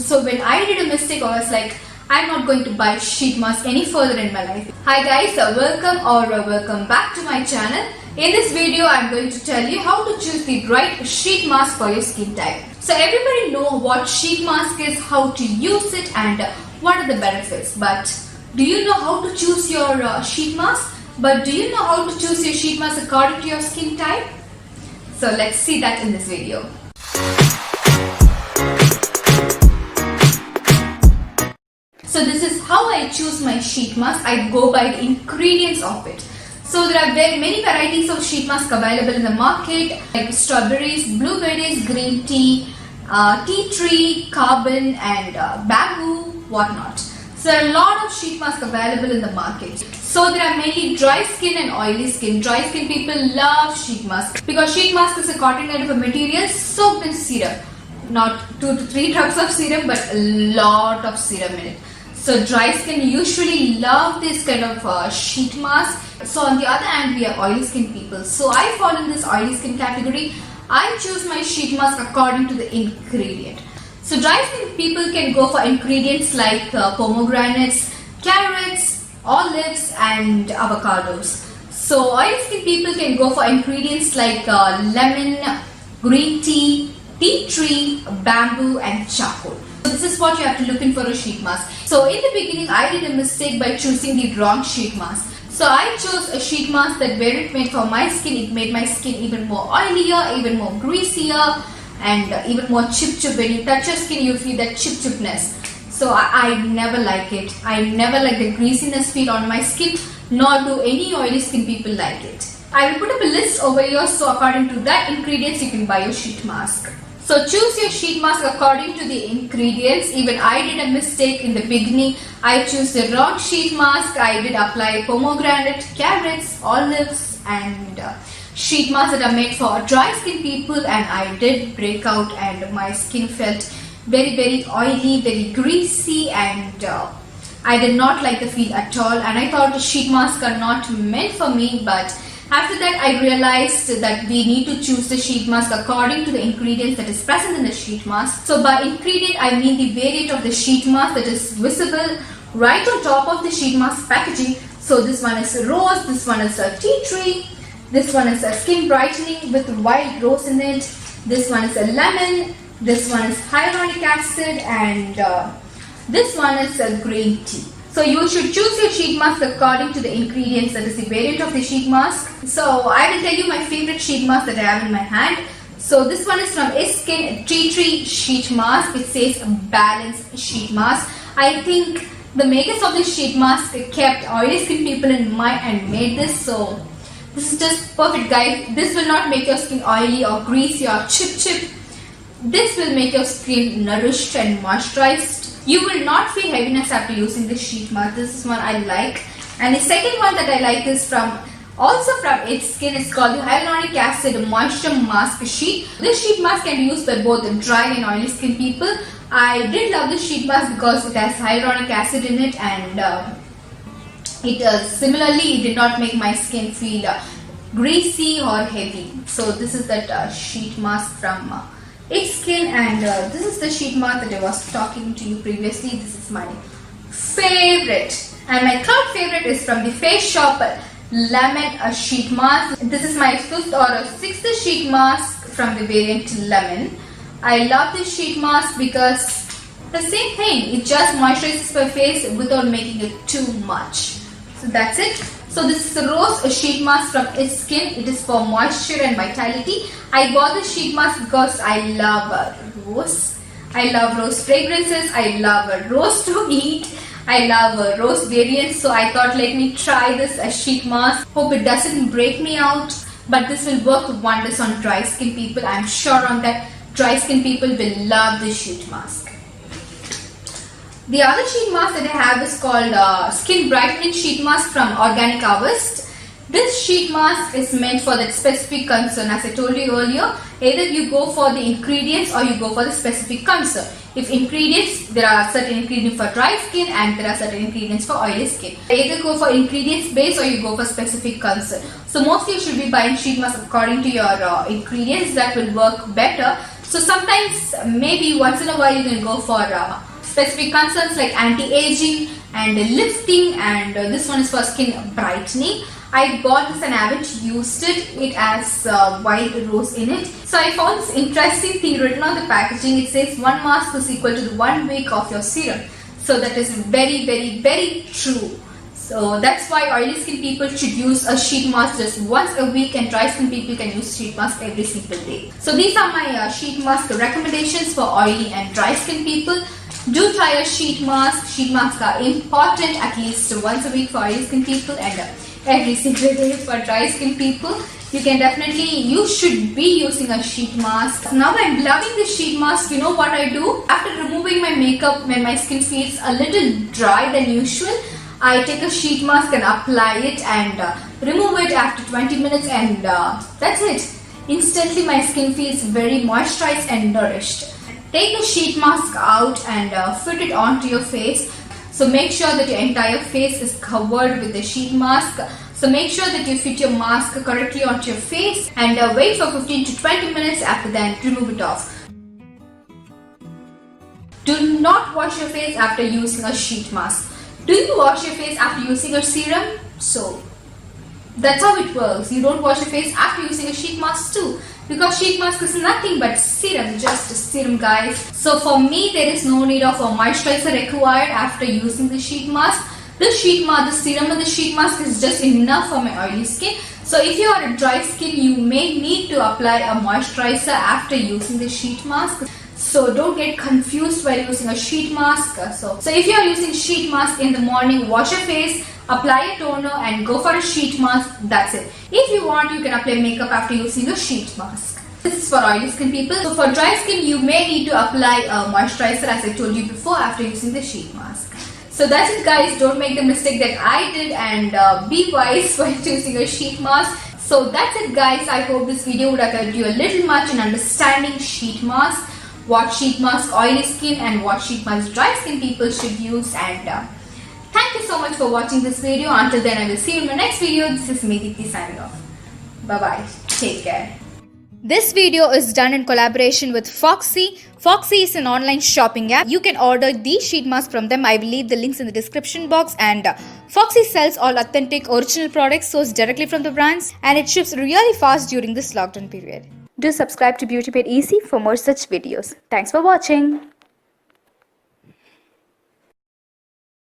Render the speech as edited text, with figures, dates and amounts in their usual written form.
So when I did a mistake, I was like, I'm not going to buy sheet mask any further in my life. Hi guys, welcome back to my channel. In this video, I'm going to tell you how to choose the right sheet mask for your skin type. So everybody know what sheet mask is, how to use it, and what are the benefits. But do you know how to choose your sheet mask? But do you know how to choose your sheet mask according to your skin type? So let's see that in this video. So this is how I choose my sheet mask. I go by the ingredients of it. So there are very many varieties of sheet mask available in the market, like strawberries, blueberries, green tea, tea tree, carbon, and bamboo, whatnot. So there are a lot of sheet masks available in the market. So there are mainly dry skin and oily skin. Dry skin people love sheet mask because sheet mask is a cotton kind of a material soaked in serum. Not 2 to 3 drops of serum, but a lot of serum in it. So dry skin usually love this kind of sheet mask. So on the other hand, we are oily skin people. So I fall in this oily skin category. I choose my sheet mask according to the ingredient. So dry skin people can go for ingredients like pomegranates, carrots, olives, and avocados. So oily skin people can go for ingredients like lemon, green tea, tea tree, bamboo, and charcoal. So this is what you have to look in for a sheet mask. So in the beginning, I did a mistake by choosing the wrong sheet mask. So I chose a sheet mask that where it made for my skin, it made my skin even more oilier, even more greasier, and even more chip. When you touch your skin, you feel that chipness. So I never like it. I never like the greasiness feel on my skin, nor do any oily skin people like it. I will put up a list over here, so according to that ingredients, you can buy your sheet mask. So choose your sheet mask according to the ingredients. Even I did a mistake in the beginning. I chose the wrong sheet mask. I did apply pomegranate, carrots, olives, and sheet masks that are made for dry skin people, and I did break out and my skin felt very oily, very greasy, and I did not like the feel at all, and I thought the sheet masks are not meant for me. But after that, I realized that we need to choose the sheet mask according to the ingredients that is present in the sheet mask. So by ingredient, I mean the variant of the sheet mask that is visible right on top of the sheet mask packaging. So this one is a rose, this one is a tea tree, this one is a skin brightening with wild rose in it, this one is a lemon, this one is hyaluronic acid, and this one is a green tea. So you should choose your sheet mask according to the ingredients that is the variant of the sheet mask. So I will tell you my favorite sheet mask that I have in my hand. So this one is from Skin Tea Tree Sheet Mask. It says Balanced Sheet Mask. I think the makers of this sheet mask kept oily skin people in mind and made this. So this is just perfect, guys. This will not make your skin oily or greasy or chip. This will make your skin nourished and moisturized. You will not feel heaviness after using this sheet mask. This is one I like. And the second one that I like is also from It's Skin. It's called the Hyaluronic Acid Moisture Mask Sheet. This sheet mask can be used by both dry and oily skin people. I did love this sheet mask because it has hyaluronic acid in it, and it did not make my skin feel greasy or heavy. So this is that sheet mask from It's Skin, and this is the sheet mask that I was talking to you previously. This is my favorite, and my third favorite is from the Face Shop Lemon sheet mask. This is my 5th or 6th sheet mask from the variant Lemon. I love this sheet mask because the same thing, it just moisturizes my face without making it too much. So that's it. So this is a rose sheet mask from It's Skin. It is for moisture and vitality. I bought this sheet mask because I love rose. I love rose fragrances. I love rose to eat. I love rose variants. So I thought, let me try this sheet mask. Hope it doesn't break me out. But this will work wonders on dry skin people. I'm sure on that. Dry skin people will love this sheet mask. The other sheet mask that I have is called Skin Brightening Sheet Mask from Organic Harvest. This sheet mask is meant for that specific concern. As I told you earlier, either you go for the ingredients or you go for the specific concern. If ingredients, there are certain ingredients for dry skin and there are certain ingredients for oily skin. Either go for ingredients base or you go for specific concern. So mostly you should be buying sheet mask according to your ingredients. That will work better. So sometimes, maybe once in a while, you can go for specific concerns like anti-aging and lifting, and this one is for skin brightening. I bought this and I haven't used it. It has white rose in it. So I found this interesting thing written on the packaging. It says 1 mask is equal to the 1 week of your serum. So that is very, very, very true. So that's why oily skin people should use a sheet mask just once a week, and dry skin people can use sheet mask every single day. So these are my sheet mask recommendations for oily and dry skin people. Do try a sheet mask. Sheet masks are important at least once a week for oily skin people, and every single day for dry skin people. You should be using a sheet mask. Now I'm loving this sheet mask. You know what I do? After removing my makeup, when my skin feels a little dry than usual, I take a sheet mask and apply it and remove it after 20 minutes, and that's it. Instantly my skin feels very moisturized and nourished. Take the sheet mask out and fit it onto your face. So make sure that your entire face is covered with the sheet mask. So make sure that you fit your mask correctly onto your face, and wait for 15 to 20 minutes. After that, remove it off. Do not wash your face after using a sheet mask. Do you wash your face after using a serum? So that's how it works. You don't wash your face after using a sheet mask too, because sheet mask is nothing but serum, just a serum, guys. So for me, there is no need of a moisturizer required after using the sheet mask. The serum of the sheet mask is just enough for my oily skin. So if you are a dry skin, you may need to apply a moisturizer after using the sheet mask. So don't get confused while using a sheet mask. So if you are using sheet mask in the morning, wash your face, apply a toner and go for a sheet mask. That's it. If you want, you can apply makeup after using a sheet mask. This is for oily skin people. So for dry skin, you may need to apply a moisturizer, as I told you before, after using the sheet mask. So that's it, guys. Don't make the mistake that I did, and be wise while choosing a sheet mask. So that's it, guys. I hope this video would have helped you a little much in understanding sheet mask, what sheet mask oily skin and what sheet mask dry skin people should use. And thank you so much for watching this video. Until then, I will see you in my next video. This is Meedipti signing off. Bye bye. Take care. This video is done in collaboration with Foxy. Foxy is an online shopping app. You can order these sheet masks from them. I will leave the links in the description box. And Foxy sells all authentic original products sourced directly from the brands, and it ships really fast during this lockdown period. Do subscribe to Beauty Made Easy for more such videos. Thanks for watching.